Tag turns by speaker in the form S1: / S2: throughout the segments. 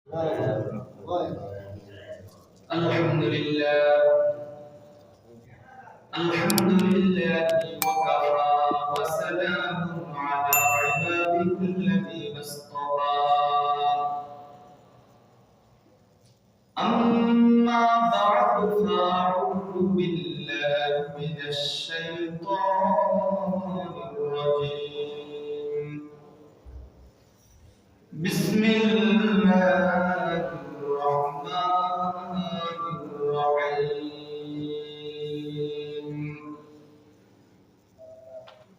S1: الحمد لله وكفى وسلام على عباده الذين اصطفى أما بعد فأعوذ بالله من الشيطان الرجيم بسم الله الرحمن الرحيم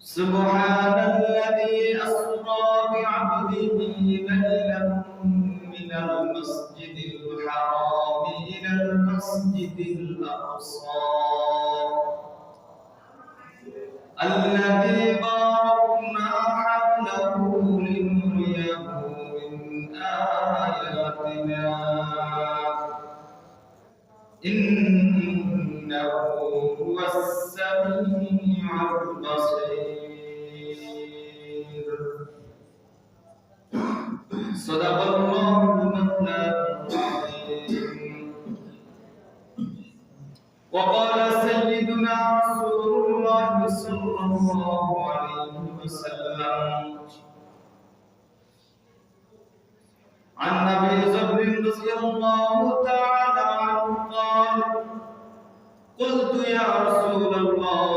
S1: سبحان الذي أسرى بعبده ليلا من المسجد الحرام إلى المسجد الأقصى الذي باركنا حوله لنريه من آياتنا إنه هو السميع البصير صدق الله مولانا العظيم وقال سيدنا رسول الله صلى الله عليه وسلم عن أبي ذر رضي الله تعالى عنه قال قلت يا رسول الله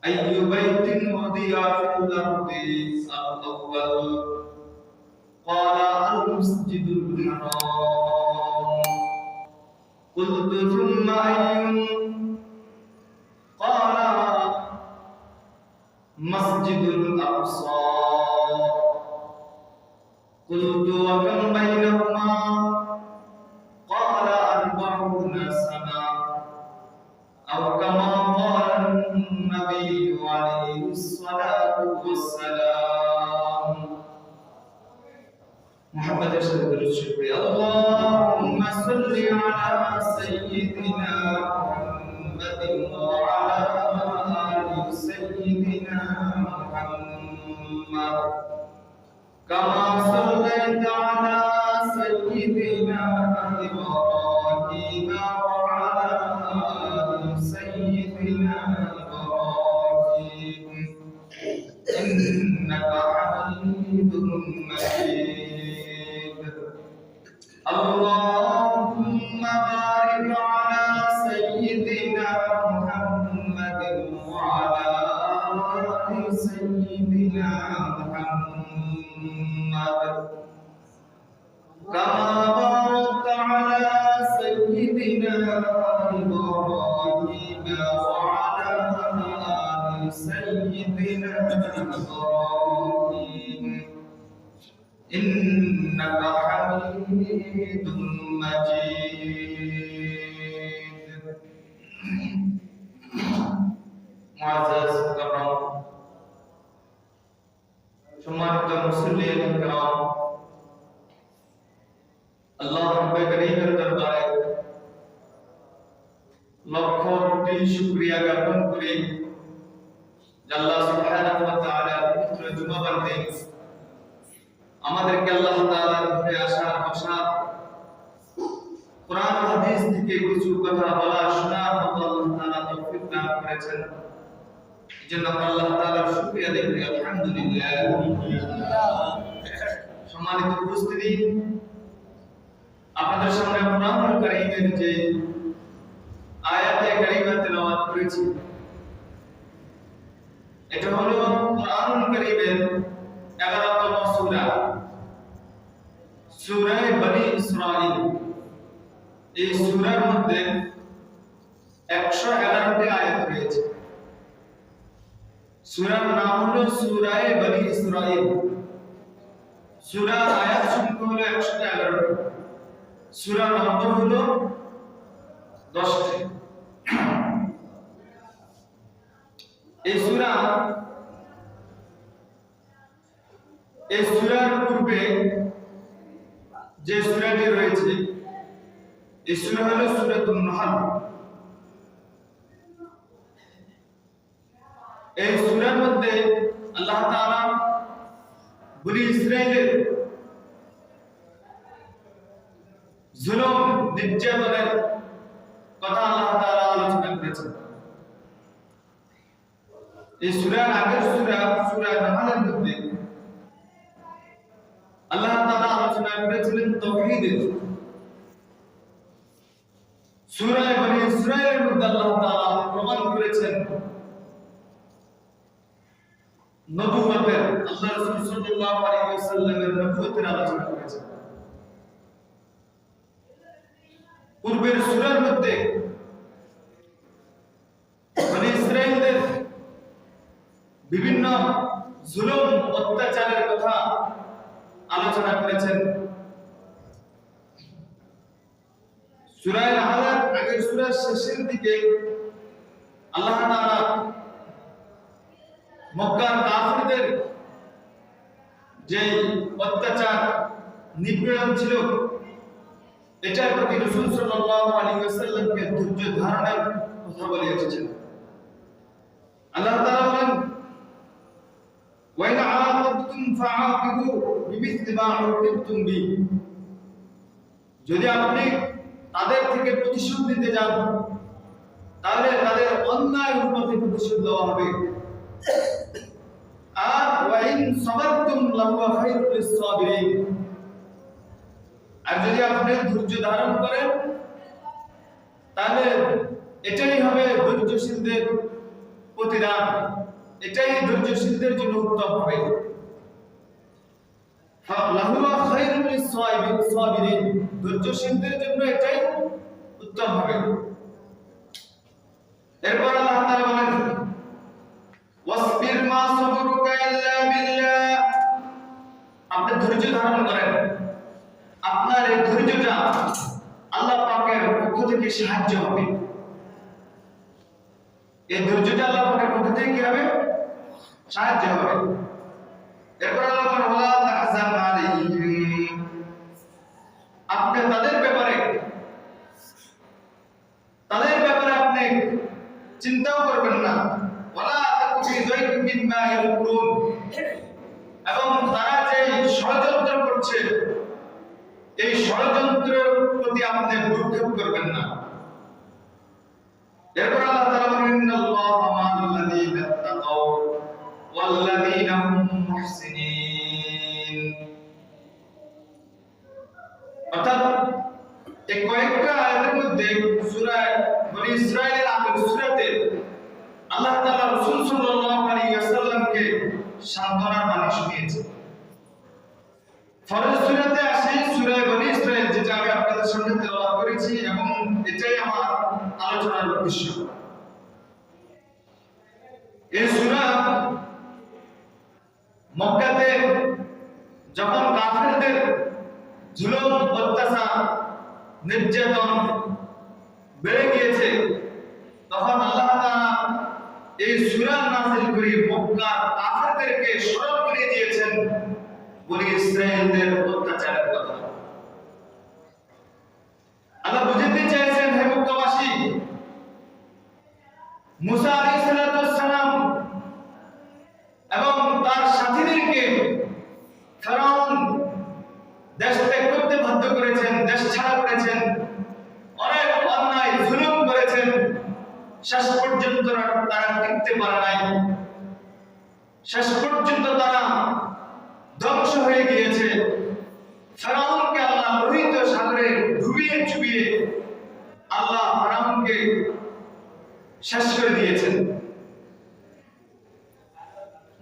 S1: أي بيت وضع في الأرض الأول قال المسجد الحرام قلت ثم أي قال مسجد الأقصى قلت وكم بينهما قال 40 سنة أو كما قال النبي عليه الصلاة والسلام محمد رسول الله اللهم صل على سيدنا محمد وعلى آل سيدنا محمد كما صليت على سيدنا إبراهيم وعلى آل سيدنا إبراهيم إنك حميد مجيد اللهم بارك على سيدنا محمد وعلى آل سيدنا محمد كما باركت على سيدنا إبراهيم وعلى آل سيدنا إبراهيم إنك حميد مجيد معزز کرام সম্মানিত মুসল্লিয়ান کرام আল্লাহ রাব্বুল কারীমের দরবারে লক্ষ কোটি শুকরিয়া জ্ঞাপন করি আল্লাহ সুবহানাহু ওয়া তাআলা পবিত্র জুমাবার দিন আমাদেরকে আল্লাহ তাআলার ঘরে আসার বসার কোরআন হাদিস থেকে কিছু কথা বলা শোনার মতো আল্লাহ তাআলা তৌফিক দান করেছেন এজন্য আমরা আল্লাহ তাআলার শুকরিয়া আদায় করি আলহামদুলিল্লাহ সম্মানিত উপস্থিতি আপনাদের সামনে কোরআনুল কারীমের যে আয়াতে কারীমা তেলাওয়াত করেছি এটা হলো কোরআনুল কারীমের 11তম সূরা সূরা বনী ইসরাঈল এই সূরার মধ্যে 111টি আয়াত রয়েছে সূরার নাম হলো সূরা বনী ইসরাঈল সূরা আয়াত সংখ্যা হলো 111টি সূরা নম্বর হলো 10টি এই সূরার পূর্বে যে সূরাটি রয়েছে এই সূরা হলো সূরাতুন নাহল এই সূরার মধ্যে আল্লাহ তাআলা বনী ইসরাঈলের জুলুম নির্যাতনের কথা আল্লাহ তাআলা আলোচনা করেছেন। এই সূরার আগের সূরা নাহলের মধ্যে আল্লাহ তাআলা আলোচনা করেছিলেন তাওহীদের। সূরা বনী ইসরাঈলের মধ্যে আল্লাহ তাআলা প্রমাণ করেছেন নবুয়তের, আল্লাহ রাসূল সাল্লাল্লাহু আলাইহি ওয়াসাল্লামের নবুয়তের আলোচনা করেছেন। পূর্বের সূরার মধ্যে বনী ইসরাঈলদের বিভিন্ন জুলুম অত্যাচারের কথা আলোচনা করেছেন। সূরা নাহলের আগের সূরার শেষের দিকে আল্লাহ তাআলা মক্কার কাফিরদের যে অত্যাচার নিপীড়ন ছিল এটার প্রতি রাসূল সাল্লাল্লাহু আলাইহি ওয়াসাল্লামকে ধৈর্য ধারণের কথা বলে এসেছেন। আল্লাহ তাআলা বলেন, ওয়া ইন আ'াকাবতুম ফা'আকিবু বিমিসলি মা উ'কিবতুম বি। যদি আপনি তাদের থেকে প্রতিশোধ নিতে যান তাহলে তাদের অন্যায় অনুপাতে প্রতিশোধ দেওয়া হবে। আর ওয়া ইন সাবারতুম লাহুয়া খায়রুল লিস-সাবিরিন। আর যদি আপনি ধৈর্য ধারণ করেন তাহলে এটাই হবে ধৈর্যশীলদের প্রতিদান, এটাই ধৈর্যশীলদের জন্য উত্তম হবে। লাহুয়া খায়রুল লিস-সাবিরিন, ধৈর্যশীলদের জন্য এটাই উত্তম হবে। এরপর আল্লাহ তাআলা বলেন, ওয়াসবির মা সাবরুকা ইল্লা বিল্লাহ। আপনি ধৈর্য ধারণ করেন, আপনার এই ধৈর্যটা আল্লাহ পাকের পক্ষ থেকে সাহায্য হবে। এই ধৈর্যটা আল্লাহ পাকের পক্ষ থেকে কি হবে? সাহায্য হবে। এরপর আল্লাহ বলেন, ওয়ালা তাহজান আলাইহিম। আপনি তাদের ব্যাপারে আপনি চিন্তাও করবেন না। ওয়ালা তাকু ফি যায়কিন মিম্মা ইয়াকুরুন। এবং তারা যে ষড়যন্ত্র করছে এই ষড়যন্ত্রের প্রতি আপনি ভ্রুক্ষেপ করবেন না। এরপর আল্লাহ তাআলা বলেন, ইন্নাল্লাহা মা'আল্লাযীনা তাকাও ওয়াল্লাযীনা হুম মুহসিনিন। অর্থাৎ এই কয়েকটা আয়াতের মধ্যে সূরা বনী ইসরাঈলের আগের সূরাতে আল্লাহ তাআলা রাসূল সাল্লাল্লাহু আলাইহি ওয়াসাল্লামকে সান্ত্বনার বাণী শুনিয়েছেন। ফরজ সূরাতে আসে সূরা বনী ইসরাঈল, যেটা আমি আপনাদের সামনে তেলাওয়াত করেছি এবং এটাই আমার আলোচনার উদ্দেশ্য। এই সূরা মক্কাতে যখন কাফিরদের জুলুম অত্যাচার নির্যাতন বেড়ে গিয়েছে তখন আল্লাহ তাআলা এই সূরা নাযিল করে মক্কার কাফিরদেরকে স্মরণ করিয়ে দিয়েছেন বনী ইসরাঈলদের অত্যাচারের কথা। আল্লাহ বুঝাতে চাইছেন, হে মক্কাবাসী, মুসা আলাইহিস সালাম এবং তার সাথীদেরকে ফেরাউন দেশ ত্যাগ করতে বাধ্য করেছেন, দেশ ছাড়া করেছেন, অনেক অন্যায় জুলুম করেছেন। শেষ পর্যন্ত তারা টিকতে পারে নাই, শেষ পর্যন্ত তারা ধ্বংস হয়ে গিয়েছে। ফেরাউনকে আল্লাহ লোহিত সাগরে ডুবিয়ে চুবিয়ে আল্লাহ ফেরাউনকে শেষ করে দিয়েছেন।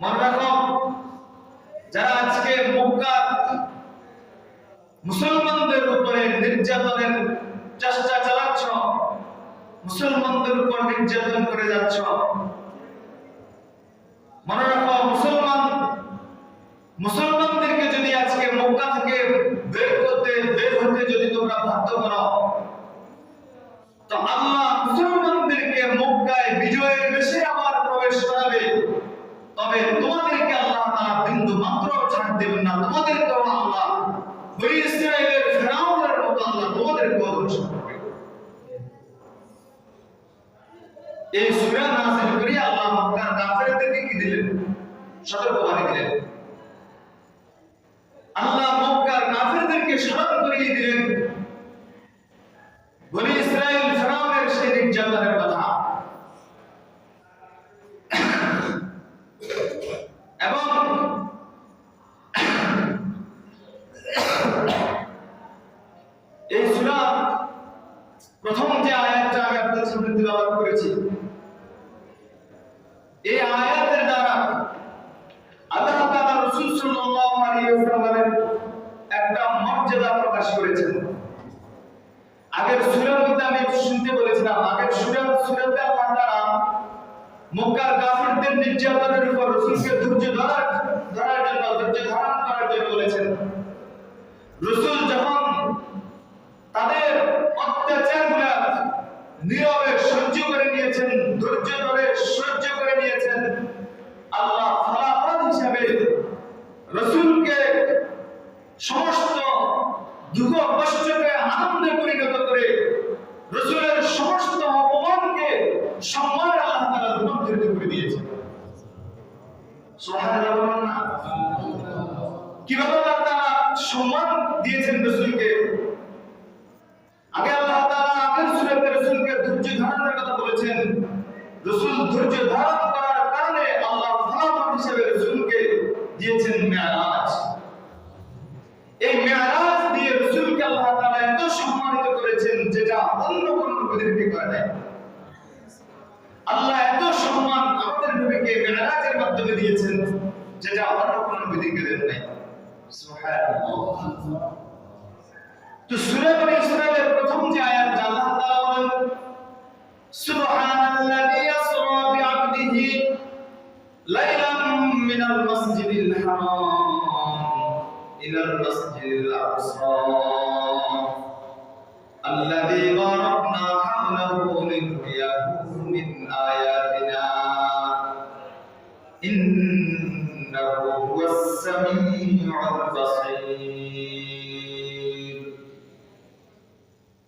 S1: মনে রাখো, যারা আজকে মক্কা মুসলমানদের উপরে নির্যাতনের চেষ্টা চালাচ্ছ, মুসলমানদের উপর নির্যাতন করে যাচ্ছ, মনে রাখো মুসলমানদেরকে যদি আজকে মক্কা থেকে বের হতে যদি তোমরা বাধ্য করো তো আল্লাহ মুসলমানদেরকে মক্কায় বিজয়ের বেশে আবার প্রবেশ করাবে। তবে তোমাদেরকে আল্লাহ তাআলা বিন্দু মাত্র ছাড় দেবেন না। তোমাদেরকে আল্লাহ বনী ইসরাঈলের ফেরাউনের মতো আল্লাহ তোমাদেরকে ধ্বংস করবে। এই সূরা নাযিল করে আল্লাহ মক্কার কাফেরদেরকে কি দিলেন? সতর্কবাণী দিলেন। আল্লাহ মক্কার কাফেরদেরকে স্মরণ করিয়ে দিলেন প্রথম যে আয়াতটা আমি আপনাদের সামনে তেলাওয়াত করেছি, এই আয়াতের দ্বারা আল্লাহ তাআলা রাসূল সাল্লাল্লাহু আলাইহি ওয়াসাল্লামের একটা মর্যাদা প্রকাশ করেছেন। আগের সূরার মধ্যে আমি শুনতে বলেছিলাম, আগের সূরাতে আল্লাহ তাআলা মক্কার কাফিরদের নির্যাতনের উপর রাসূলকে ধৈর্য ধারণ করার জন্য বলেছেন। রাসূল যখন তাদের অত্যাচারগুলো নীরবে সহ্য করে নিয়েছেন, ধৈর্য ধরে সহ্য করে নিয়েছেন, আল্লাহ ফলাফল হিসাবে রাসূলকে সমস্ত দুঃখ কষ্টকে আনন্দে পরিণত করে রাসূলের সমস্ত অপমানকে সম্মানে আল্লাহ তাআলা রূপান্তরিত করে দিয়েছেন। সুবহানাল্লাহ বলুন না। কিভাবে আল্লাহ তাআলা সম্মান দিয়েছেন রাসূলকে? আগে আল্লাহ তাআলা আগের সূরাতে রাসূলকে ধৈর্য ধারণের কথা বলেছেন। রাসূল ধৈর্য ধারণ করার কারণে আল্লাহ ফলাফল হিসেবে রাসূলকে দিয়েছেন মিরাজ। এই মিরাজ দিয়ে রাসূলকে আল্লাহ তাআলা এত সম্মানিত করেছেন যেটা অন্য কোন নবীদেরকে করে নাই। আল্লাহ এত সম্মান আমাদের নবীকে মিরাজের মাধ্যমে দিয়েছেন যেটা অন্য কোন নবীদেরকে দেন নাই। সুবহানাল্লাহ। তো সূরা বনী ইসরাঈলের প্রথম যে আয়াত আল্লাহ তাআলা বলেন, সুবহানাল্লাযী ইয়াসরা বিআবদিহি লাইলাম মিনাল মাসজিদিল হারাম ইলাল মাসজিদিল আকসা الذي باركنا حوله لنريه من آياتنا إنه هو السميع البصير।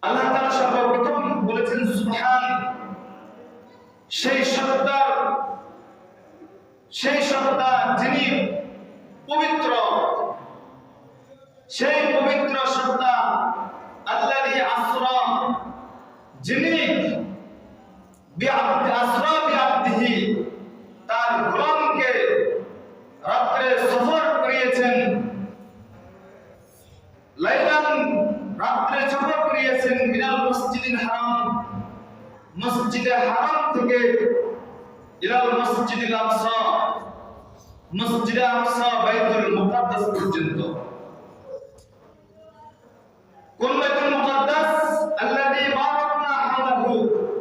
S1: আল্লাহ তাআলা সর্বপ্রথম বলেছেন সুবহান, সেই সত্তা যিনি পবিত্র, সেই পবিত্র সত্তা আল্লাযী আসরা, যিনি বিআবদিহি তার গোলামকে রাত্রে সফর করিয়েছেন, লাইলান রাত্রে সফর করিয়েছেন, মিনাল মসজিদিল হারাম মসজিদে হারাম থেকে ইলাল মসজিদিল আকসা মসজিদে আকসা বাইতুল মুকাদ্দাস পর্যন্ত। কোন বাইতুল মুকাদ্দাস? আল্লাযী বারাকনা হাওলাহু,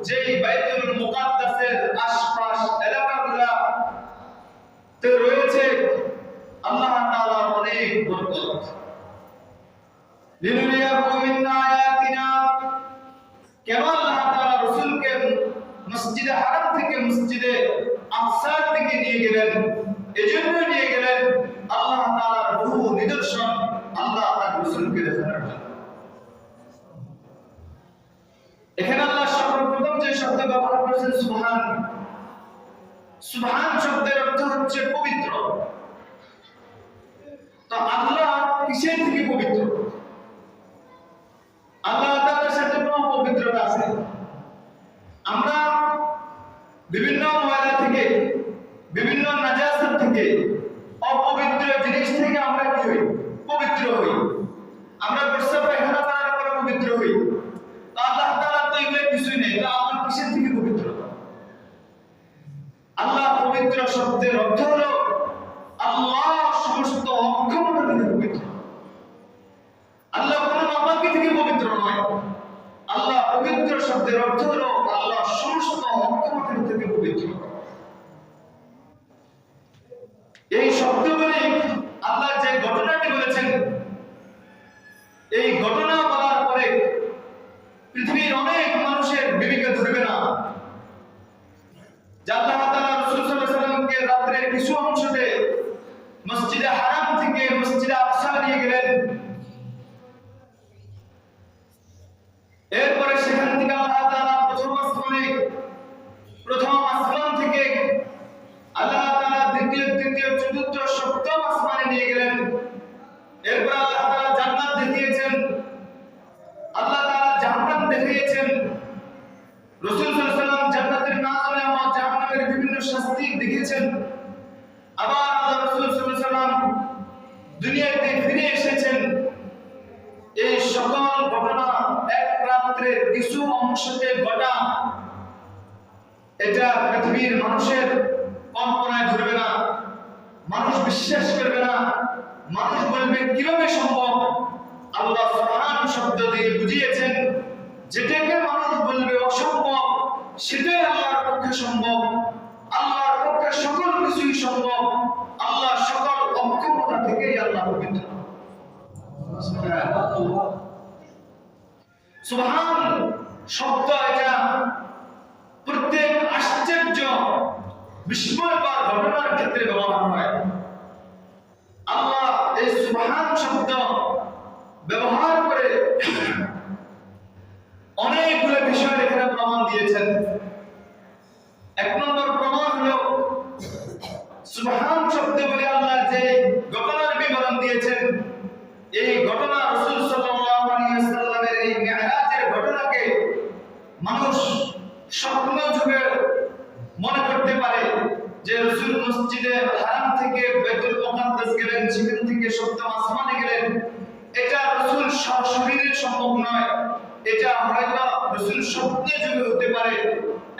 S1: যেই বাইতুল মুকাদ্দাসের আশপাশ এলাকাগুলো তে রয়েছে আল্লাহ তাআলার অনেক বরকত। লিনুরিয়াহু মিন আয়াতিনা, কেন আল্লাহ তাআলা রাসূলকে মসজিদে হারাম থেকে মসজিদে আকসার দিকে নিয়ে গেলেন? এজন্য নিয়ে গেলেন আল্লাহ তাআলার বহু নিদর্শন আল্লাহ তার রাসূলকে দেখানোর জন্য। এখানে আল্লাহ সর্বপ্রথম যে শব্দ ব্যবহার করেছেন সুবহান, সুবহান শব্দের অর্থ হচ্ছে পবিত্র। তো আল্লাহ কিসের থেকে পবিত্র? আল্লাহ তাআলার সাথে কোনো পবিত্রতা আছে? আমরা বিভিন্ন ময়লা থেকে, বিভিন্ন নাজাসাত থেকে, অপবিত্র জিনিস থেকে আমরা কি হই? পবিত্র হই। আমরা প্রস্রাব পায়খানা করার পরে পবিত্র হই। আল্লাহ তাআলা তো এগুলো কিছুই নেই, তো আমরা কিসের থেকে পবিত্র? আল্লাহ পবিত্র শব্দের অর্থ হলো আল্লাহ সমস্ত অক্ষমতা থেকে পবিত্র। আল্লাহ কোনো নাপাকি থেকে পবিত্র নয়। আল্লাহ পবিত্র শব্দের অর্থ হলো আল্লাহ সমস্ত অক্ষমতা থেকে পবিত্র। এই শব্দগুলি আল্লাহ যে ঘটনাটি বলেছেন, এই ঘটনা বলার পরে পৃথিবীর অনেক মানুষের বিবেকে ধরবে না যে আল্লাহ তাআলা রাসূল সাল্লাল্লাহু আলাইহি ওয়াসাল্লামকে রাত্রের কিছু অংশতে মসজিদে হারাম থেকে মসজিদে আকসা নিয়ে গেলেন। এরপরে সেখান থেকে আল্লাহ তাআলা প্রথম আসমান থেকে আল্লাহ তাআলা দ্বিতীয়, তৃতীয়, চতুর্থ, সপ্তম আসমানে নিয়ে গেলেন। এরপর আল্লাহ তাআলা জান্নাত দেখিয়েছেন, আল্লাহ তাআলা জাহান্নাম দেখিয়েছেন। রাসূল সাল্লাল্লাহু আলাইহি ওয়াসাল্লাম জান্নাতের নাজমে এবং জাহান্নামের বিভিন্ন শাস্তি দেখিয়েছেন। আবার আল্লাহ রাসূল সাল্লাল্লাহু আলাইহি ওয়াসাল্লাম দুনিয়াতে ফিরে এসেছেন। এই সকল ঘটনা এক রাত্রের কিছু অংশতে ঘটা, এটা পৃথিবীর মানুষের কল্পনায় ধরবে না, মানুষ বিশ্বাস করবে না, মানুষ বলবে কিভাবে সম্ভব। আল্লাহ সুবহান শব্দ দিয়ে বুঝিয়েছেন যেটাকে মানুষ বলবে অসম্ভব সেটাই আল্লাহর পক্ষে সম্ভব। আল্লাহর পক্ষে সকল কিছুই সম্ভব। আল্লাহ সকল অক্ষমতা থেকেই আল্লাহ পবিত্র। সুবহান শব্দ এটা প্রত্যেক আশ্চর্য বিস্ময়কর ঘটনার ক্ষেত্রে ব্যবহার হয়। আল্লাহ এই সুবহান শব্দ ব্যবহার করে অনেকগুলো বিষয় এখানে প্রমাণ দিয়েছেন। এক নম্বর প্রমাণ হলো সুবহান শব্দ বলে আল্লাহ যে ঘটনার বিবরণ দিয়েছেন, এই ঘটনা রাসূল সাল্লাল্লাহু আলাইহি ওয়াসাল্লামের এই মিরাজের ঘটনাকে মানুষ স্বপ্ন যুগে মনে করতে পারে যে রাসূল মসজিদে হারাম থেকে বাইতুল মুকাদ্দাস গেলেন, সেখান থেকে সপ্তম আসমানে গেলেন। এটা রাসূল সশরীরে সম্ভব নয়, এটা হয়তো রাসূল স্বপ্নে যুগে হতে পারে,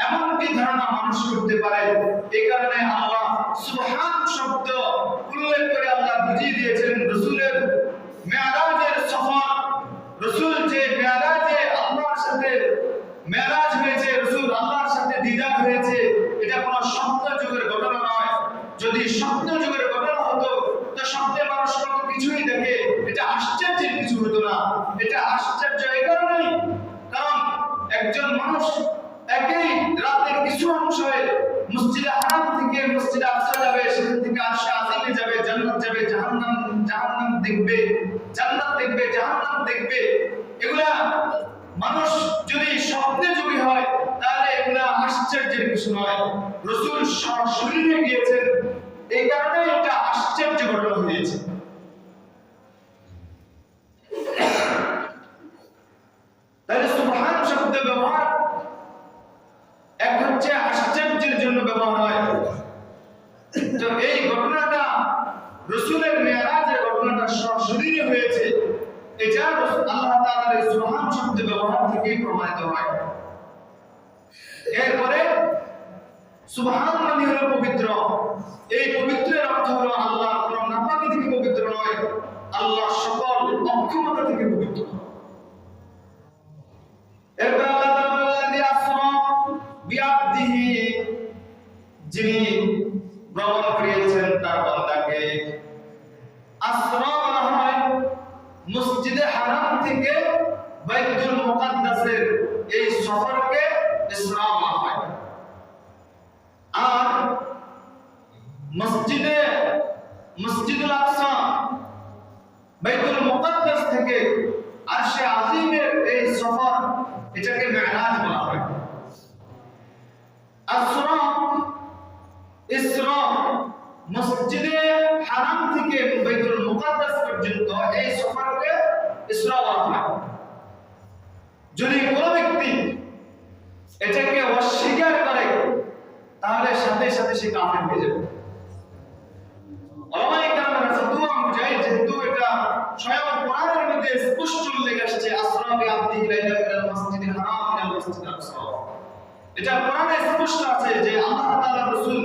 S1: এমনকি ধারণা মানুষ করতে পারে। এই কারণে আল্লাহ সুবহান শব্দ উল্লেখ করে আল্লাহ বুঝিয়ে দিয়েছেন রাসূলের মিরাজের সফর। রাসূল যে মিরাজে আল্লাহর সাথে মেরাজ হয়েছে, রাসূল আল্লাহর সাথে দিদার হয়েছে, এটা কোনো স্বপ্ন যুগের ঘটনা নয়। যদি স্বপ্ন যুগের ঘটনা হতো তো স্বপ্নে মানুষ কত কিছুই দেখে, এটা আশ্চর্যের কিছু হতো না। এটা আশ্চর্য এই কারণেই কারণ একজন মানুষ একই রাতের কিছু অংশে মসজিদে হারাম থেকে মসজিদে আকসা যাবে, সেখান থেকে আরশে আজিমে যাবে, জান্নাত যাবে, জাহান্নাম দেখবে, জান্নাত দেখবে, জাহান্নাম দেখবে। এগুলা মানুষ যদি স্বপ্নে যোগী হয় তাহলে এগুলা আশ্চর্যের কিছু নয়। রাসূল সশরীরে গিয়েছেন, এই কারণে এটা আশ্চর্য ঘটনা হয়েছে। তাহলে সুবহান শব্দ ব্যবহার এক হচ্ছে আশ্চর্যের জন্য ব্যবহার হয়। তো এই ঘটনাটা রাসূলের মিরাজের ঘটনাটা সশরীরে হয়েছে, এটা আল্লাহ তাআলার এই সুবহান শব্দ ব্যবহার থেকে প্রমাণিত হয়। এরপরে সুবহান মানে হলো পবিত্র। এই পবিত্রের অর্থ হলো আল্লাহ কোন নাপাকি থেকে পবিত্র নয়, আল্লাহ সকল অক্ষমতা থেকে পবিত্র। এরপর আল্লাহ তাআলা বলেন আসরা বিআবদিহি, যিনি ভ্রমণ করিয়েছেন তার বান্দাকে। আসরা বলা হয় মসজিদে হারাম থেকে বাইতুল মুকাদ্দাসের এই সফরকে ইসরা বলা হয়। আর মসজিদুল আকসা বাইতুল মুকাদ্দাস থেকে আরশে আজিমের এই সফর এটাকে মিরাজ বলা হয়। আসরা ইসরা মসজিদে হারাম থেকে বাইতুল মুকাদ্দাস পর্যন্ত এই সফরকে ইসরা বলা হয়। যদি কোনো ব্যক্তি এটাকে অস্বীকার করে তাহলে সাথে সাথে সে কাফের হয়ে যাবে। ওলামায়ে কেরামের ফতোয়া অনুযায়ী যেহেতু এটা স্বয়ং কোরআনের মধ্যে স্পষ্ট উল্লেখ আসছে আসরা বিআবদিহি ইলাইহিল মাসজিদিল হারাম ইলাল মাসজিদিল আকসা, এটা কোরআনে স্পষ্ট আছে যে আল্লাহ তাআলা রাসূল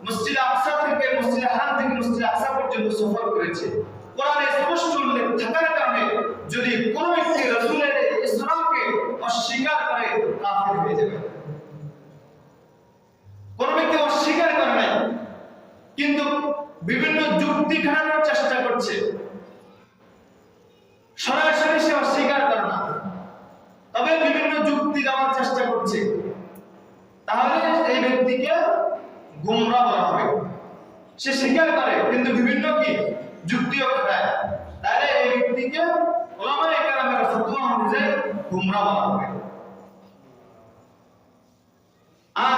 S1: মসজিদ আকসা থেকে মসজিদ হারাম থেকে মসজিদ আকসা পর্যন্ত সফর করেছে। কোরআনে স্পষ্ট উল্লেখ থাকার কারণে যদি কোনো ব্যক্তি রাসূলের ইসরাকে অস্বীকার করে কাফের হয়ে যাবে। কোন ব্যক্তি অস্বীকার করে নাই কিন্তু বিভিন্ন যুক্তি খাটানোর চেষ্টা করছে, সরাসরি সে অস্বীকার করে না, তবে বিভিন্ন যুক্তি দেওয়ার চেষ্টা করছে, তাহলে এই ব্যক্তিকে গোমরাহ বলা হবে। সে স্বীকার করে কিন্তু বিভিন্ন কি যুক্তিও খাটায়, তাহলে এই ব্যক্তিকে ওলামায়ে কেরামের ফতোয়া অনুযায়ী গোমরাহ বলা হবে। আর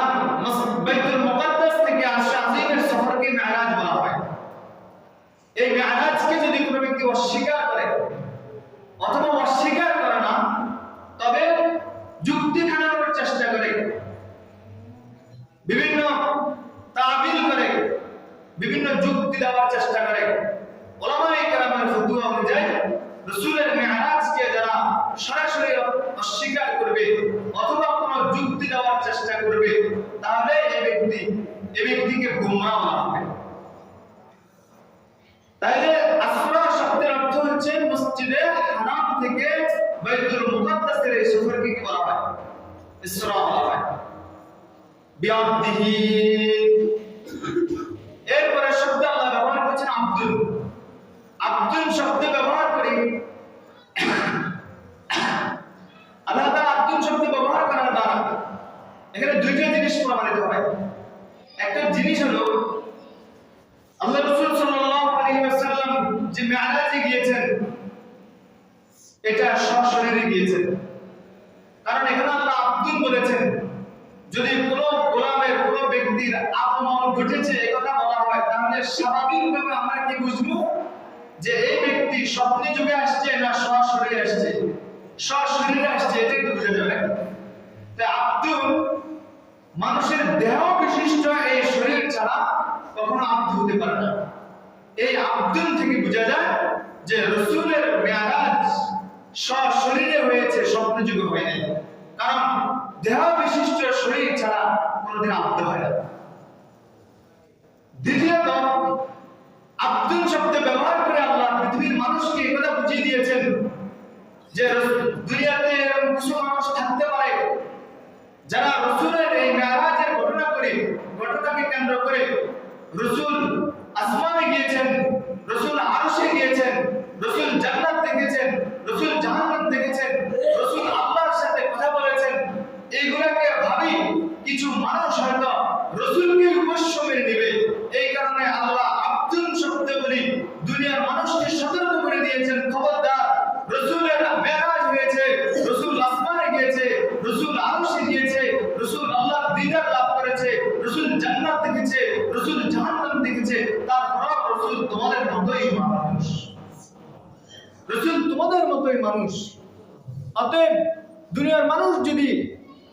S1: বাইতুল মুকাদ্দাস থেকে আরশে আজিমের সফরকে মিরাজ বলা হয়। এই মিরাজকে যদি কোনো ব্যক্তি অস্বীকার করে অথবা অস্বীকার করে না, তবে যুক্তি খাটানোর চেষ্টা করে, বিভিন্ন তাবিল করে, বিভিন্ন যুক্তি দেওয়ার চেষ্টা করে, ওলামায়ে কেরামের ফতোয়া অনুযায়ী রাসূলের মিরাজকে যারা সরাসরি অস্বীকার করবে বাইতুল মুকাদ্দাসের এই সফরকে কি বলা হয়? ইসরা বলা হয়। বিআবদিহি, এরপরে শব্দ আল্লাহ ব্যবহার করেছেন আব্দুল। আব্দুল শব্দ ব্যবহার করে আল্লাহ তাআলা আব্দুল শব্দ ব্যবহার করার দ্বারা এখানে দুইটা জিনিস প্রমাণিত হয়। একটা জিনিস হলো আল্লাহ রাসূল সাল্লাল্লাহু আলাইহি ওয়াসাল্লাম যে মিরাজে গিয়েছেন এটা সশরীরে গিয়েছেন। কারণ এখানে আল্লাহ আব্দুল বলেছেন। যদি কোনো গোলামের কোনো ব্যক্তির আগমন ঘটেছে এই কথা বলা হয়, তাহলে স্বাভাবিকভাবে আমরা কি বুঝবো যে এই ব্যক্তি স্বপ্নে যুগে আসছে না সশরীরে আসছে? সশরীরে আসছে, এটা একটু বুঝে যাবে। তাই আব্দুল মানুষের দেহ বিশিষ্ট এই শরীর ছাড়া কখনো আব্দ হতে পারে না। এই আব্দুল থেকে বোঝা যায় যে রাসূলের মিরাজ সশরীরে হয়েছে, স্বপ্ন যুগে হয় নাই। কারণ দেহ বিশিষ্ট শরীর ছাড়া কোনোদিন আব্দ হয় না। দ্বিতীয়ত, আব্দুল শব্দ ব্যবহার করে আল্লাহ পৃথিবীর মানুষকে একথা বুঝিয়ে দিয়েছেন যে দুনিয়াতে এরকম কিছু মানুষ থাকতে পারে যারা রাসূলের এই মিরাজের ঘটনাকে কেন্দ্র করে রাসূল আসমানে গিয়েছেন, রাসূল আরশে গিয়েছেন, রাসূল জান্নাত দেখেছেন, রাসূল জাহান্নাম দেখেছেন, রাসূল আল্লাহর সাথে কথা বলেছেন। এইগুলাকে ভাবি কিছু মানুষ হয়তো রাসূলকে উপস্য মেনে নেবে। এই কারণে আল্লাহ আব্দুল শব্দ বলি দুনিয়ার মানুষকে সতর্ক করে দিয়েছেন, খবরদার, রাসূলের মিরাজ হয়েছে, রাসূল আসমানে গিয়েছে, রাসূল আরশে গিয়েছে, রাসূল আল্লাহর দিদার লাভ করেছে, রাসূল জান্নাত দেখেছে, রাসূল জাহান্নাম দেখেছে, তারপর রাসূল তোমাদের মতোই মানুষ। রাসূল তোমাদের মতোই মানুষ। অতএব দুনিয়ার মানুষ যদি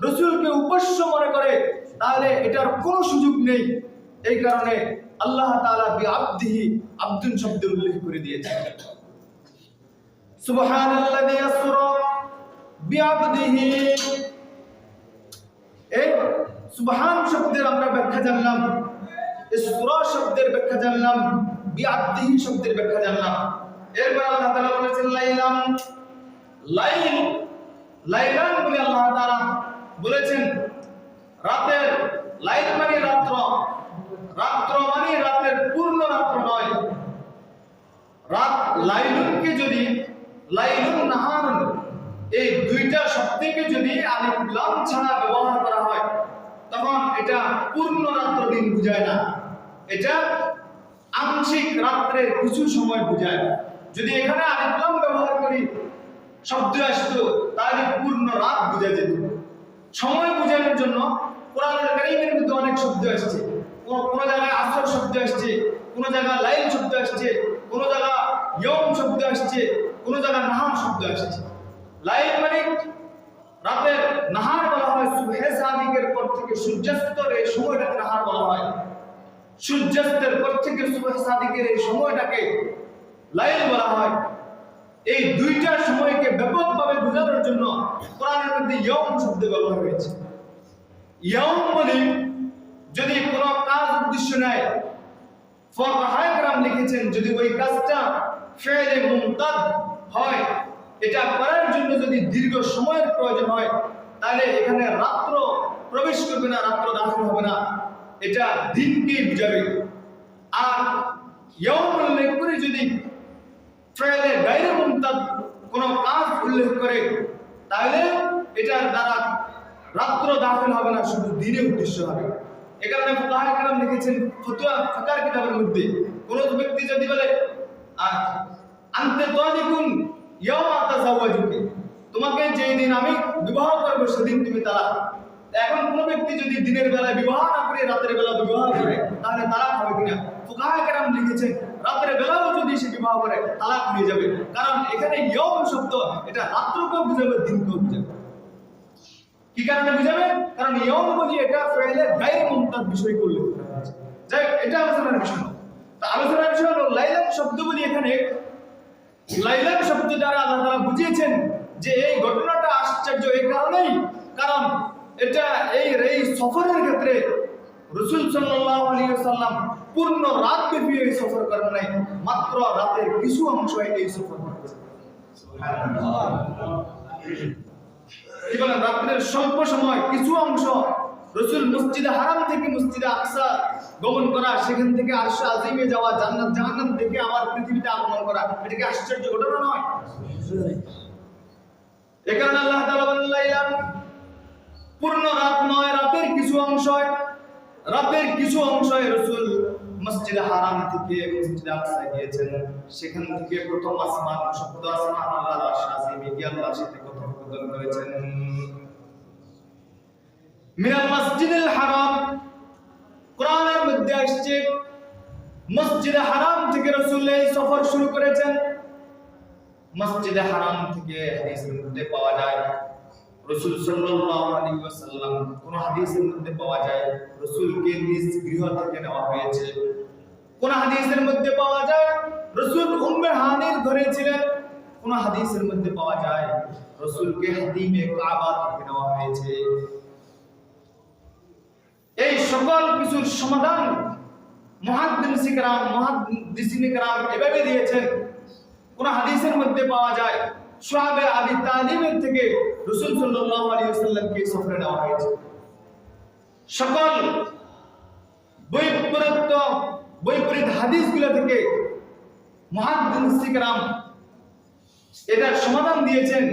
S1: রাসূলকে উপস্য মনে করে তাহলে এটার কোনো সুযোগ নেই। এই কারণে আল্লাহ তাআলা বিআবদিহি আব্দুল শব্দ উল্লেখ করে দিয়েছেন। সুবহানাল্লাযী আসরা বিআবদিহি, এই সুবহান শব্দের আমরা ব্যাখ্যা জানলাম, ইসরা শব্দের ব্যাখ্যা জানলাম, বিআবদিহি শব্দের ব্যাখ্যা জানলাম। এরপর আল্লাহ তাআলা বলেছেন লাইলাম, লাইলান বলে আল্লাহ তাআলা বলেছেন রাতের, লাইল মানে রাত্র, রাত্র মানে রাতের পূর্ণ রাত্র নয়। রাত লাইলুনকে যদি লাইলুন নাহারুন এই দুইটা শব্দকে যদি আলিফ লাম ছাড়া ব্যবহার করা হয় তখন এটা পূর্ণ রাত্র দিন বোঝায় না, এটা আংশিক রাত্রের কিছু সময় বোঝায়। যদি এখানে আলিফ লাম ব্যবহার করি শব্দ আসতো তাহলে পূর্ণ রাত বোঝা যেত। সময় বোঝানোর জন্য কোরআনুল কারীমের মধ্যে অনেক শব্দ আসছে। কোন জায়গায় আসর শব্দ আসছে, কোন জায়গায় লাইল শব্দ আসছে, কোন জায়গায় ইয়ম শব্দ আসছে, কোন জায়গায় নাহার শব্দ আসছে। লাইল মানে রাতের, নাহার বলা হয় সুবহে সাদিকের পর থেকে সূর্যাস্তের এই সময়টাকে নাহার বলা হয়। সূর্যাস্তের পর থেকে সুবহে সাদিকের এই সময়টাকে লাইল বলা হয়। এই দুইটা সময়কে ব্যাপকভাবে বোঝানোর জন্য কোরআনের মধ্যে ইয়ম শব্দ ব্যবহার হয়েছে। ইয়ম মানে যদি কোনো কাজ উদ্দেশ্য নেয়, ফুকাহায়ে কেরাম লিখেছেন যদি ওই কাজটা ফেলে মুমতাদ হয়, এটা করার জন্য যদি দীর্ঘ সময়ের প্রয়োজন হয় তাহলে এখানে রাত্র প্রবেশ করবে না, রাত্র দাখিল হবে না, এটা দিনকেই বুঝাবে। আর ইয়ম উল্লেখ করে যদি ফেলে গায়রে মুমতাদ কোনো কাজ উল্লেখ করে তাহলে এটার দ্বারা রাত্র দাখিল হবে না, শুধু দিনে উদ্দেশ্য হবে। এ কারণে ফুকাহায়ে কেরাম লিখেছেন ফতোয়া ফিকার কিতাবের মধ্যে কোন ব্যক্তি যদি বলে আনতে তালিকুন ইয়াওমা তাযাওয়াজুকি, তোমাকে যেই দিন আমি বিবাহ করব সেদিন তুমি তালাক। এখন কোন ব্যক্তি যদি দিনের বেলায় বিবাহ না করে রাতের বেলা বিবাহ করে তাহলে তালাক হবে কিনা? ফুকাহায়ে কেরাম লিখেছেন রাতের বেলাও যদি সে বিবাহ করে তালাক হয়ে যাবে। কারণ এখানে ইয়ম শব্দ এটা রাত্রকেও বুঝাবে, দিনকেও বুঝাবে। কি কারণে বুঝাবে? কারণ ইয়ম বলি এটা ফেলে গায়রে মুমতাদ বিষয় করলে যাই, এটা আলোচনার বিষয়। তা আলোচনার বিষয় হলো লাইলাম শব্দ বলি এখানে লাইলাম শব্দ দ্বারা আল্লাহ তাআলা বুঝিয়েছেন যে এই ঘটনাটা আশ্চর্য এই কারণেই, কারণ এটা এই সফরের ক্ষেত্রে রাসূল সাল্লাল্লাহু আলাইহি ওয়াসাল্লাম পূর্ণ রাত ব্যাপী এই সফর করেন নাই, মাত্র রাতের কিছু অংশ এই সফর করেছেন। সুবহানাল্লাহ। কি বলেন, রাত্রের স্বল্প সময় কিছু অংশ রাসূল মসজিদে হারাম থেকে মসজিদে আকসা গমন করা, সেখান থেকে আরশে আজিমে যাওয়া, জান্নাত জাহান্নাম থেকে আবার পৃথিবীতে আগমন করা, এটা কি আশ্চর্য ঘটনা নয়? এ কারণে আল্লাহ তাআলা বলেন লাইলাম, পূর্ণ রাত নয়, রাতের কিছু অংশ, রাতের কিছু অংশে রাসূল মসজিদে হারাম থেকে মসজিদে আকসা গিয়েছেন। সেখান থেকে প্রথম আসমান, সপ্ত আসমান, আল্লাহর আরশ আজিমে গিয়ে আল্লাহর সাথে কথোপকথন করেছেন। মিনাল মসজিদুল হারাম, কোরআনের মধ্যে আসছে মসজিদে হারাম থেকে রাসূল এই সফর শুরু করেছেন। মসজিদে হারাম থেকে হাদিসের মধ্যে পাওয়া যায় রাসূল সাল্লাল্লাহু আলাইহি ওয়াসাল্লাম, কোন হাদিসের মধ্যে পাওয়া যায় রাসূলকে নিজ গৃহ থেকে নেওয়া হয়েছে। কোন হাদিসের মধ্যে পাওয়া যায় রাসূল উম্মে হানির ঘরে ছিলেন। কোন হাদিসের মধ্যে পাওয়া যায় রাসূলকে হাতিমে কাবা থেকে নেওয়া হয়েছে। এই সকল কিছুর সমাধান মুহাদ্দিসিন کرام এভাবে দিয়েছেন। কোন হাদিসের মধ্যে পাওয়া যায় সাহাবে আবি তালিবের থেকে রাসূল সাল্লাল্লাহু আলাইহি ওয়াসাল্লামকে সফরে নেওয়া হয়েছে। সকল বৈপরীত হাদিসগুলো থেকে মুহাদ্দিসিন کرام এটার সমাধান দিয়েছেন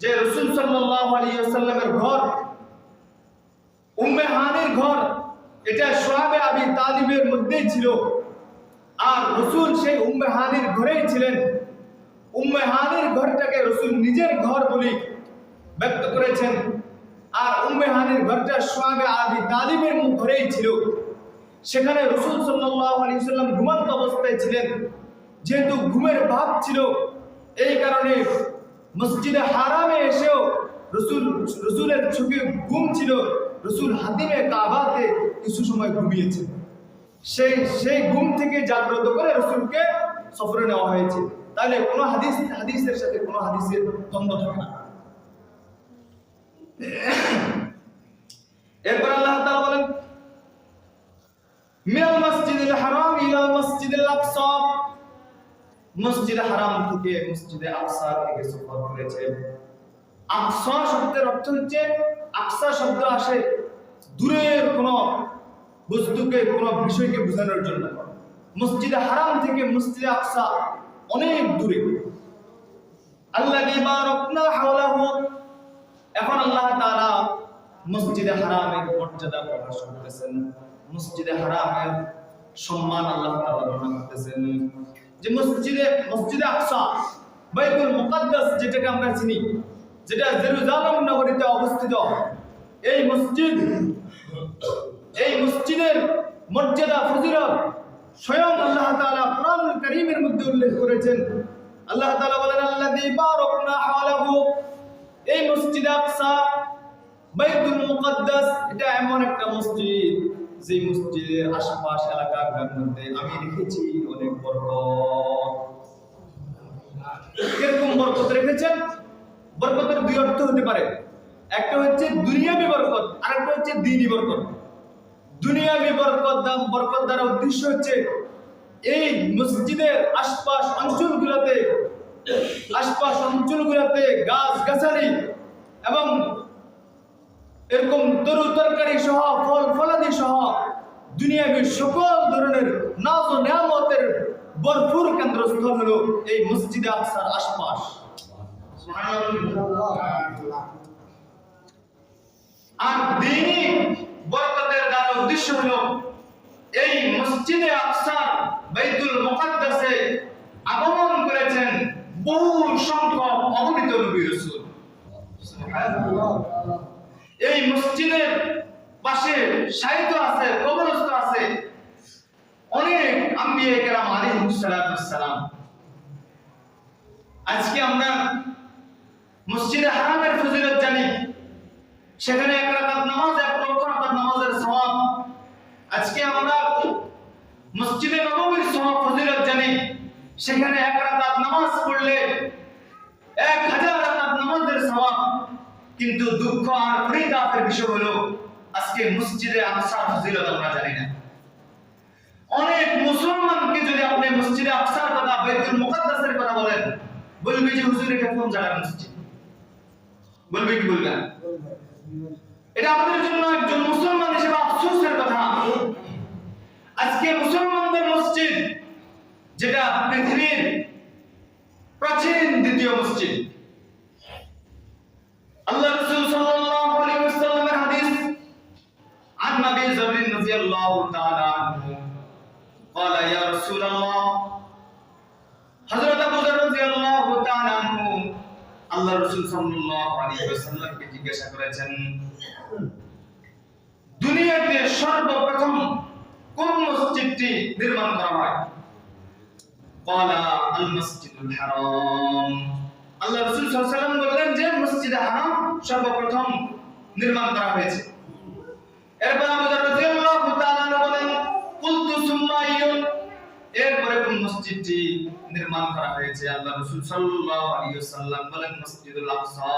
S1: যে রাসূল সাল্লাল্লাহু আলাইহি ওয়াসাল্লামের ঘর উম্মে হানির ঘর, এটা সাহাবে আবি তালিবের মধ্যেই ছিল, আর রাসূল সেই উম্মে হানির ঘরেই ছিলেন। উম্মে হানির ঘরটাকে রাসূল নিজের ঘর বলে ব্যক্ত করেছেন, আর উম্মে হানির ঘরটা সাহাবে আবি তালিবের ঘরেই ছিল। সেখানে রাসূল সাল্লাল্লাহু আলাইহি ওয়াসাল্লাম ঘুমন্ত অবস্থায় ছিলেন। যেহেতু ঘুমের ভাব ছিল, এই কারণে মসজিদে হারামে এসেও রাসূলের চোখে ঘুম ছিল। রাসূল হাতিমে কাবাতে কিছু সময় ঘুমিয়েছেন। সেই ঘুম থেকে জাগ্রত করে রাসূলকে সফরে নেওয়া হয়েছে। তাহলে কোনো হাদিসের সাথে কোনো হাদিসের দ্বন্দ্ব থাকে না। এরপর আল্লাহ তাআলা বলেন মিনাল মসজিদিল হারাম ইলাল মসজিদিল আকসা, মসজিদে হারাম থেকে মসজিদে আকসা থেকে সফর করেছে। আকসা শব্দের অর্থ হচ্ছে, আকসা শব্দ আসে দূরের কোন বস্তুকে, কোন বিষয়কে বোঝানোর জন্য। মসজিদে হারাম থেকে মসজিদে আকসা অনেক দূরে। আল্লাযী বারাকনা হাওলাহু, এখন আল্লাহ তাআলা মসজিদে হারামের মর্যাদা প্রকাশ করতেছেন, মসজিদে হারামের সম্মান আল্লাহ তাআলা বর্ণনা করতেছেন যে মসজিদে আকসা, বাইতুল মুকাদ্দাস যেটাকে আমরা চিনি, যেটা জেরুজালেম নগরীতে অবস্থিত, এই মসজিদের মর্যাদা ফজিলত স্বয়ং আল্লাহ তাআলা কোরআনুল কারীমের মধ্যে উল্লেখ করেছেন। আল্লাহ তাআলা বলেন আল্লাযী বারাকনা হাওলাহু, এই মসজিদ আকসা বাইতুল মুকাদ্দাস এটা এমন একটা মসজিদ যে মসজিদের আশপাশ এলাকার মধ্যে আমি রেখেছি অনেক বরকত। কিরকম বরকত রেখেছেন? বরকতের দুই অর্থ হতে পারে, একটা হচ্ছে দুনিয়াবি বরকত, আর একটা হচ্ছে দ্বীনি বরকত। দুনিয়াবি বরকত দ্বারা উদ্দেশ্য হচ্ছে এই মসজিদের আশপাশ অঞ্চলগুলোতে গাছ গাছালি এবং এরকম তরু তরকারি সহ ফল ফলাদি সহ দুনিয়াবি সকল ধরনের নাজ ও নিয়ামতের ভরপুর কেন্দ্রস্থল হলো এই মসজিদে আকসার আশপাশ। আর দ্বীনি বরকতের দ্বারা উদ্দেশ্য হলো এই মসজিদে আকসা বাইতুল মুকাদ্দাসে আগমন করেছেন বহু সংখ্যক অগণিত নবী রাসূল। সুবহানাল্লাহ। এই মসজিদের পাশে শায়িত আছে, কবরস্থ আছে অনেক আম্বিয়া কেরাম আলাইহিস সালাম। আজকে আমরা মসজিদে হারামের ফজিলত জানি, সেখানে এক রাকাত নামাজ 1 লক্ষ রাকাত নামাজের সওয়াব। আজকে আমরা মসজিদে নববীর সওয়াব ফজিলত জানি, সেখানে 1 রাকাত নামাজ পড়লে 1000 রাকাত নামাজের সওয়াব। কিন্তু দুঃখ আর পরিতাপের বিষয় হলো আজকে মসজিদে আকসার ফজিলত আমরা জানি না। অনেক মুসলমানকে যদি আপনি মসজিদে আকসার কথা, বাইতুল মুকাদ্দাসের কথা বলেন, বলবে যে হুজুর এটা কোন জায়গার মসজিদ? বলবে কি বলবে না? এটা আমাদের জন্য একজন মুসলমান হিসেবে আফসোসের কথা। আজকে মুসলমানদের মসজিদ, যেটা পৃথিবীর প্রাচীন দ্বিতীয় মসজিদ, আল্লাহ রাসূল সাল্লাল্লাহু আলাইহি ওয়াসাল্লামের হাদিস عن ابي ذر رضي الله تعالى عنه قال يا رسول الله হযরত আবু যর রাদিয়াল্লাহু তাআলা আনহু আল্লাহ রাসূল সাল্লাল্লাহু আলাইহি ওয়াসাল্লামকে জিজ্ঞাসা করেছেন, দুনিয়াতে সর্বপ্রথম কোন মসজিদটি নির্মাণ করা হয়? قال المسجد الحرام। আল্লাহ রাসূল সাল্লাল্লাহু আলাইহি ওয়াসাল্লাম বললেন যে মসজিদে হারাম সর্বপ্রথম নির্মাণ করা হয়েছে। এরপর আবু যর রাদিয়াল্লাহু তাআলা বলেন, কুলতু সুম্মা আইয়ুন, এরপরে কোন মসজিদটি নির্মাণ করা হয়েছে? আল্লাহ রাসূল সাল্লাল্লাহু আলাইহি ওয়াসাল্লাম বলেন, মসজিদুল আকসা।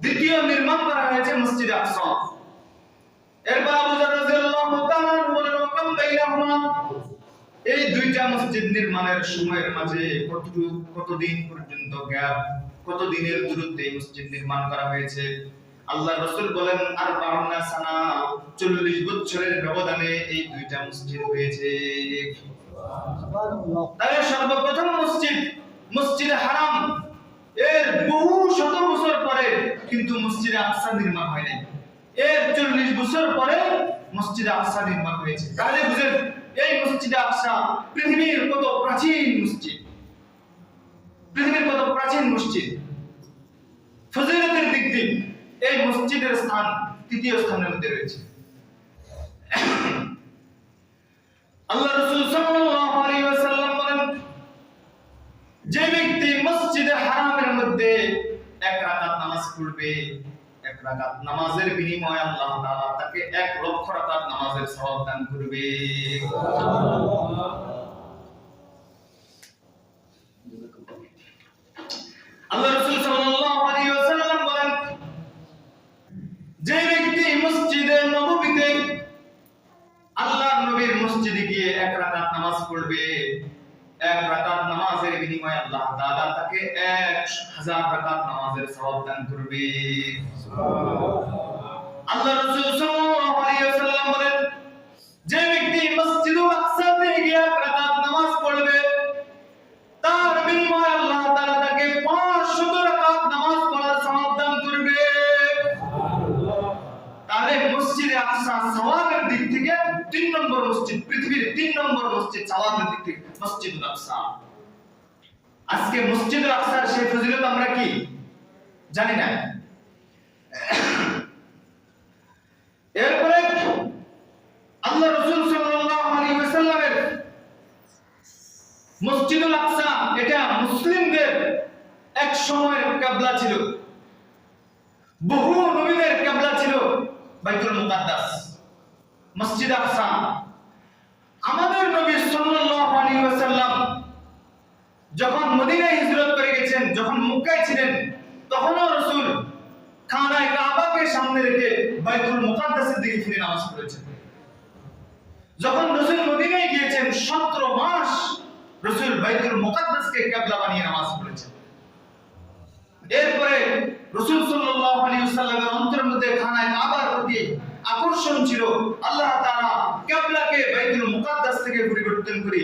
S1: দ্বিতীয় নির্মাণ করা হয়েছে মসজিদ আকসা। এরপর আবু যর রাদিয়াল্লাহু তাআলা বলেন, ওয়াকাম বাইনাহুমা, এই দুইটা মসজিদ নির্মাণের সময়ের মাঝে কতদিন পর্যন্ত গ্যাপ, কত দিনের দূরত্বে এই মসজিদ নির্মাণ করা হয়েছে? আল্লাহ রাসূল বলেন, ৪২ সানা, ৪০ বছরের ব্যবধানে এই দুইটা মসজিদ হয়েছে। সুবহানাল্লাহ। তাহলে সর্বপ্রথম মসজিদ মসজিদে হারাম, এর বহু শত বছর পরে কিন্তু মসজিদে আকসা নির্মাণ হয়নি। এর ৪০ বছর পরে মসজিদে আকসা নির্মাণ হয়েছে। তাহলে বুঝেন এই মসজিদে আকসা পৃথিবীর কত প্রাচীন মসজিদ, পৃথিবীর কত প্রাচীন মসজিদ। ফজিলতের দিক দিয়ে এই মসজিদের স্থান তৃতীয় স্থানের মধ্যে রয়েছে। আল্লাহ রাসূল সাল্লাল্লাহু আলাইহি ওয়াসাল্লাম বলেন, যে ব্যক্তি মসজিদে হারামের মধ্যে এক রাকাত নামাজ পড়বে, এক রাকাত নামাজের বিনিময়ে আল্লাহ তাআলা তাকে ১,০০,০০০ রাকাত নামাজের সওয়াব দান করবে। আল্লাহ রাসূল সাল্লাল্লাহু আলাইহি ওয়াসাল্লাম বলেন, যে ব্যক্তি মসজিদে নববীতে আল্লাহর নবীর মসজিদে গিয়ে এক রাকাত নামাজ পড়বে, এক রাকাত নামাজের বিনিময়ে আল্লাহ তাআলা তাকে ১,০০০ রাকাত নামাজের সওয়াব দান করবে। আল্লাহ রাসূল সাল্লাল্লাহু আলাইহি ওয়াসাল্লাম বলেন, যে ব্যক্তি মসজিদুল আকসাতে গিয়ে এক রাকাত নামাজ পড়বে, তার বিনিময়ে আল্লাহ তাআলা তাকে ৫০০ রাকাত নামাজ পড়ার সওয়াব দান করবে। তাহলে মসজিদে আকসা সওয়াবের দিক থেকে ৩ নম্বর মসজিদ, পৃথিবীর ৩ নম্বর মসজিদ সওয়াবের দিক থেকে মসজিদুল আকসা। আজকে মসজিদুল আকসার সেই ফজিলত আমরা কি জানি না। এরপরে আল্লাহ রাসূল সাল্লাল্লাহু আলাইহি ওয়াসাল্লামের মসজিদুল আকসা, এটা মুসলিমদের এক সময়ের কিবলা ছিল, বহু নবীদের কিবলা ছিল বাইতুল মুকাদ্দাস, মসজিদ আকসা। আমাদের নবী সাল্লাল্লাহু আলাইহি ওয়াসাল্লাম যখন মদিনায় হিজরত করে গেছেন, যখন মক্কায় ছিলেন, তখনও রাসূল খানায়ে কাবাকে সামনে রেখে বাইতুল মুকাদ্দাসের দিকে ফিরে নামাজ পড়েছেন। যখন রাসূল মদিনায় গিয়েছেন ১৭ মাস রাসূল বাইতুল মুকাদ্দাসকে কিবলা বানিয়ে নামাজ পড়েছেন। এরপরে রাসূল সাল্লাল্লাহু আলাইহি ওয়াসাল্লামের অন্তরের মধ্যে খানায়ে কাবার প্রতি আকর্ষণ ছিল। আল্লাহ তাআলা কিবলাকে বাইতুল মুকাদ্দাস থেকে পরিবর্তন করে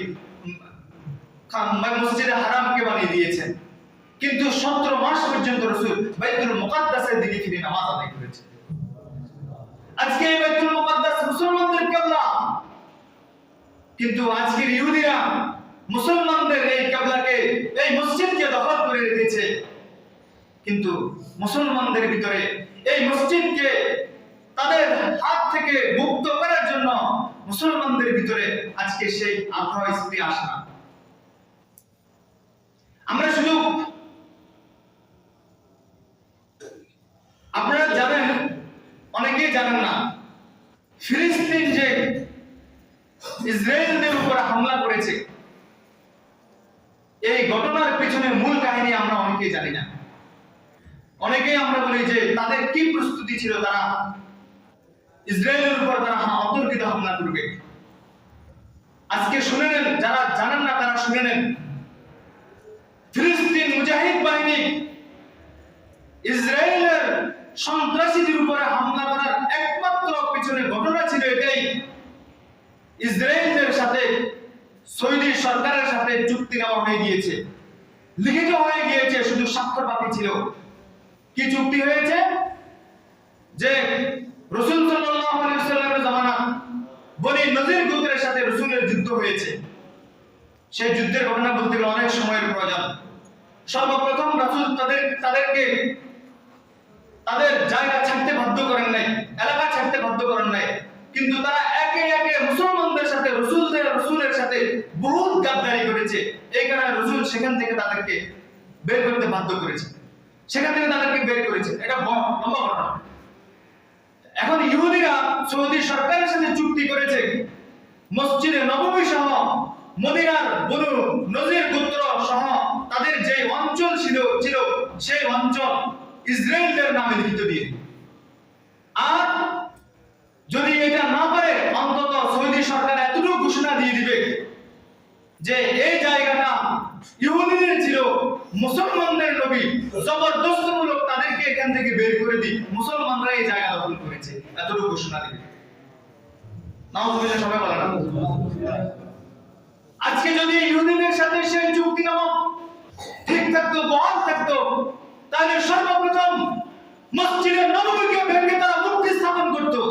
S1: মসজিদে হারামকে বানিয়ে দিয়েছেন। কিন্তু ১৭ মাস পর্যন্ত রাসূল বাইতুল মুকাদ্দাসের দিকে ফিরে নামাজ আদায় করেছেন। আজকে এই বাইতুল মুকাদ্দাস মুসলমানদের কিবলা, কিন্তু আজকের ইহুদিরা মুসলমানদের এই কিবলাকে, এই মসজিদকে দখল করে রেখেছে। কিন্তু মুসলমানদের ভিতরে এই মসজিদকে তাদের হাত থেকে মুক্ত করার জন্য মুসলমানদের ভিতরে আজকে সেই আগ্রহ স্ফূর্তি আসে না। আমরা শুধু, আপনারা জানেন, অনেকেই জানেন না, ফিলিস্তিন যে ইসরায়েলদের উপর হামলা করেছে, এই ঘটনার পিছনে মূল কাহিনী আমরা অনেকেই জানি না। অনেকেই আমরা বলি যে তাদের কি প্রস্তুতি ছিল, তারা ইসরায়েলের উপর তারা অতর্কিত হামলা করবে। আজকে শুনে নেন, যারা জানেন না তারা শুনে নেন, ফিলিস্তিন মুজাহিদ বাহিনী ইসরায়েলের সন্ত্রাসীদের উপরে হামলা করার একমাত্র পিছনে ঘটনা ছিল এটাই, ইসরায়েলের সাথে সৌদি সরকারের সাথে চুক্তিনামা হয়ে গিয়েছে, লিখিত হয়ে গিয়েছে, শুধু স্বাক্ষর বাকি ছিল। কি চুক্তি হয়েছে? যে রাসূল সাল্লাল্লাহু আলাইহি ওয়াসাল্লামের জামানা বনি নজির গোত্রের সাথে রাসূলের যুদ্ধ হয়েছে। সেই যুদ্ধের ঘটনা বলতে গেলে অনেক সময়ের প্রয়োজন। সর্বপ্রথম রাসূল তাদেরকে তাদের জায়গা ছাড়তে বাধ্য করেন নাই, এলাকা ছাড়তে বাধ্য করেন নাই, কিন্তু তারা একে একে মুসলমানদের সাথে রাসূলের সাথে বহুত গাদ্দারি করেছে। এই কারণে রাসূল সেখান থেকে তাদেরকে বের করতে বাধ্য করেছে, সেখান থেকে তাদেরকে বের করেছে। এটা লম্বা ঘটনা। এখন ইহুদিরা সৌদি সরকারের সাথে চুক্তি করেছে মসজিদে নববী সহ মদিনার বনু নজির গোত্র সহ তাদের যে অঞ্চল ছিল সেই অঞ্চল ইসরায়েলের নামে লিখিত দিয়ে, আর যদি এটা না পারে অন্তত সৌদি সরকার এতটুকু ঘোষণা দিয়ে দিবে যে এই জায়গাটা ইহুদিদের ছিল, মুসলমানদের নবী জবরদস্তমূলক তাদেরকে এখান থেকে বের করে দিই, মুসলমানরা এই জায়গা দখল করেছে, এতটুকু ঘোষণা দিবে। নাউজুবিল্লাহ, সবাই বলেন না। আজকে যদি ইহুদিদের সাথে সেই চুক্তিনামা ঠিক থাকতো, বহাল থাকতো, তাহলে সর্বপ্রথম মসজিদে নববীকে ভেঙে তারা মূর্তি স্থাপন করতো।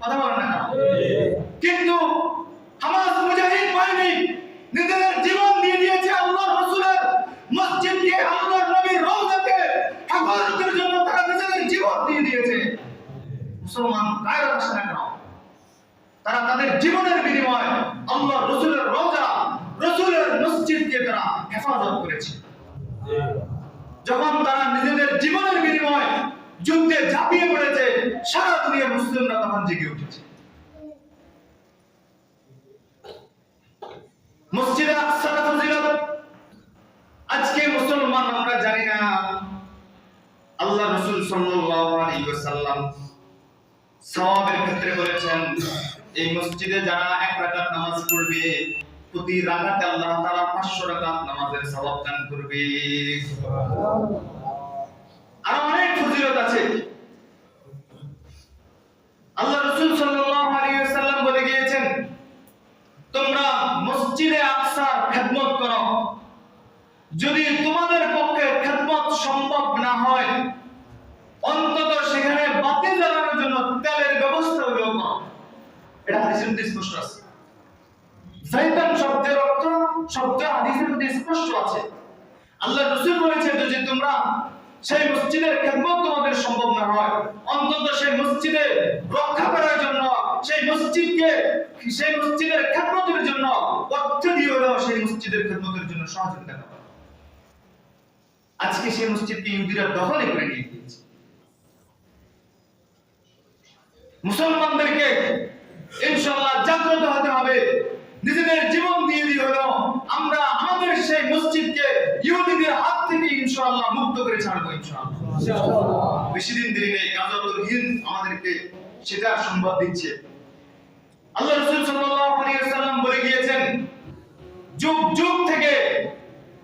S1: কথা বলেন না। কিন্তু হামাস মুজাহিদ বাহিনী নিজেদের জীবন দিয়ে দিয়েছে আল্লাহর রাসূলের মসজিদকে, আল্লাহর নবীর রওজাকে হেফাজতের জন্য তারা নিজেদের জীবন দিয়ে দিয়েছে। মুসলমান গায়ের আসে না কেন? তারা তাদের জীবনের বিনিময়ে আল্লাহর রাসূলের রওজা, রাসূলের মসজিদকে তারা হেফাজত করেছে। যখন তারা নিজেদের জীবনের বিনিময়ে যুদ্ধে ঝাঁপিয়ে পড়েছে, সারা দুনিয়ার মুসলিমরা তখন জেগে উঠেছে। মসজিদে আকসার ফজিলত আজকে মুসলমান আমরা জানি না। আল্লাহ রাসূল সাল্লাল্লাহু আলাইহি ওয়াসাল্লাম সওয়াবের ক্ষেত্রে বলেছেন, এই মসজিদে যারা এক রাকাত নামাজ পড়বে প্রতি রাকাতে আল্লাহ তাআলা 500 রাকাত নামাজের সওয়াব দান করবে। আর অনেক ফজিলত আছে। আল্লাহ রাসূল সাল্লাল্লাহু আলাইহি ওয়াসাল্লাম বলে গিয়েছেন, তোমরা মসজিদে আকসার খেদমত করো। যদি তোমাদের পক্ষে খেদমত সম্ভব না হয়, অন্তত সেখানে বাতি জ্বালানোর জন্য তেলের ব্যবস্থা হলেও করো। এটা হাদিসের মধ্যে স্পষ্ট আছে। শয়তান শব্দের অর্থ শব্দ হাদিসের মধ্যে স্পষ্ট আছে। আল্লাহ রাসূল বলেছেন যে তোমরা সেই মসজিদের খেদমত তোমাদের সম্ভব না হয়, অন্তত সেই মসজিদে রক্ষা করার জন্য, সেই মসজিদের খেদমতের জন্য অর্থ দিয়ে হলেও সেই মসজিদের খেদমতের জন্য সহযোগিতা করো। আজকে সেই মসজিদকে ইহুদিরা দখলে করে নিয়ে গিয়েছে। মুসলমানদেরকে ইনশাআল্লাহ জাগ্রত হতে হবে, নিজেদের জীবন দিয়ে দিয়ে হলো আমরা আমাদের সেই মসজিদকে ইহুদিদের হাত থেকে ইনশাআল্লাহ মুক্ত করে ছাড়বো। ইনশাআল্লাহ বেশি দিন দেরি নেই, গাজাতুল হিন্দ আমাদেরকে সেটা সংবাদ দিচ্ছে। আল্লাহ রাসূল সাল্লাল্লাহু আলাইহি ওয়াসাল্লাম বলে গিয়েছেন, যুগ যুগ থেকে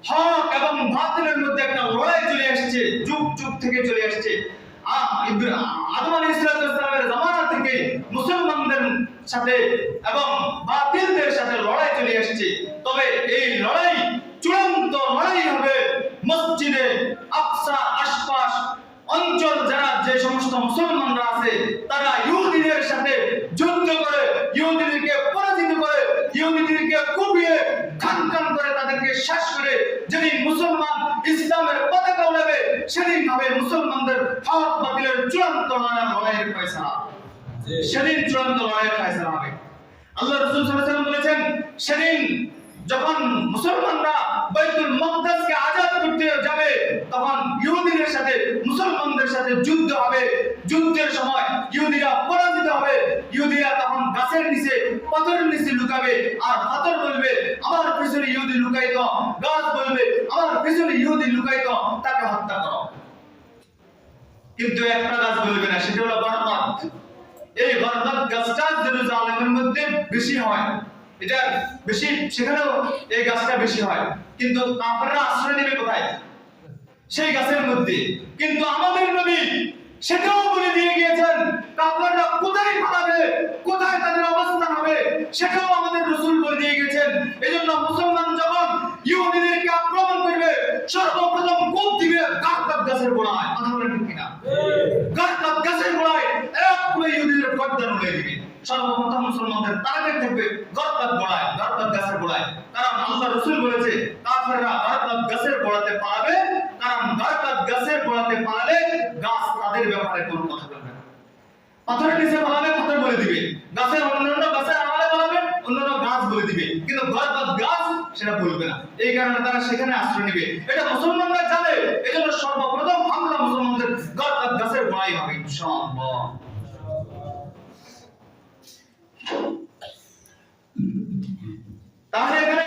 S1: হক এবং বাতিলের মধ্যে একটা লড়াই চলে আসছে, যুগ যুগ থেকে চলে আসছে। আদম আলাইহিস সালামের জামানা থেকে মুসলমানদের সাথে এবং বাতিলদের সাথে লড়াই চলে আসছে। তবে এই লড়াই চূড়ান্ত লড়াই হবে মসজিদে আকসা আশপাশ অঞ্চল যারা যে সমস্ত মুসলমানরা আছে তারা ইহুদিদের সাথে যুদ্ধ করে, ইহুদিদেরকে পরাজিত করে, ইহুদিদেরকে কুপিয়ে খান খান করে তাদেরকে শেষ করে যেদিন মুসলমান ইসলামের পতাকা উড়াবে, সেদিন হবে মুসলমানদের হক বাতিলের চূড়ান্ত লড়াইয়ের ফয়সালা। সেদিন চূড়ান্ত লড়াইয়ের ফয়সালা হবে। আল্লাহ রাসূল সাল্লাল্লাহু আলাইহি ওয়াসাল্লাম বলেছেন, সেদিন যখন মুসলমানরা বাইতুল মুকদ্দাসকে আযাদ করতে যাবে, তখন ইহুদিদের সাথে মুসলমানদের সাথে যুদ্ধ হবে। যুদ্ধের সময় ইহুদিরা পরাজিত হবে। ইহুদিরা তখন গাছের নিচে, পাথরের নিচে লুকাবে, আর পাথর বলবে আমার পিছনে ইহুদি লুকাইতো, গাছ বলবে আমার পিছনে ইহুদি লুকাইতো, তাকে হত্যা করো। কিন্তু একটা গাছ বলবে না, সেটা হলো বরকত। এই বরকত গাছটা জেরুজালেমের মধ্যে বেশি হয়, এটা বেশি, সেখানেও এই গাছটা বেশি হয়। কিন্তু কাফেররা আশ্রয় নেবে কোথায়? সেই গাছের মধ্যে। কিন্তু আমাদের নবী সেটাও বলে দিয়ে গিয়েছেন, কাফেররা কোথায় পালাবে, কোথায় তাদের অবস্থান হবে, সেটাও আমাদের রাসূল বলে দিয়ে গেছেন। এজন্য মুসলমান যখন ইহুদিদেরকে আক্রমণ করবে, সর্বপ্রথম কোপ দিবে গারকাত গাছের গোড়ায়। কথা বলেন ঠিক কিনা? গারকাত গাছের গোড়ায় এক করে ইহুদিদের গর্দান উড়িয়ে দিবে। সর্বপ্রথম মুসলমানদের টার্গেট থাকবে গারকাত গোড়ায়, গারকাত গাছের গোড়ায়। কারণ আল্লাহ রাসূল বলেছে কাফেররা গারকাত গাছের গোড়াতে পালাবে, কারণ গারকাত গাছের গোড়াতে পালালে গাছ তাদের ব্যাপারে কোনো কথা বলবে না। পাথরের নিচে পালাবে, পাথর বলে দিবে। গাছের অন্যান্য গাছের আড়ালে পালাবে, অন্যান্য গাছ বলে দিবে। কিন্তু গারকাত গাছ সেটা বলবে না। এই কারণে তারা সেখানে আশ্রয় নেবে। এটা মুসলমানরা জানে। এজন্য সর্বপ্রথম হামলা মুসলমানদের গারকাত গাছের গোড়ায় হবে ইনশাআল্লাহ। তাহলে এখানে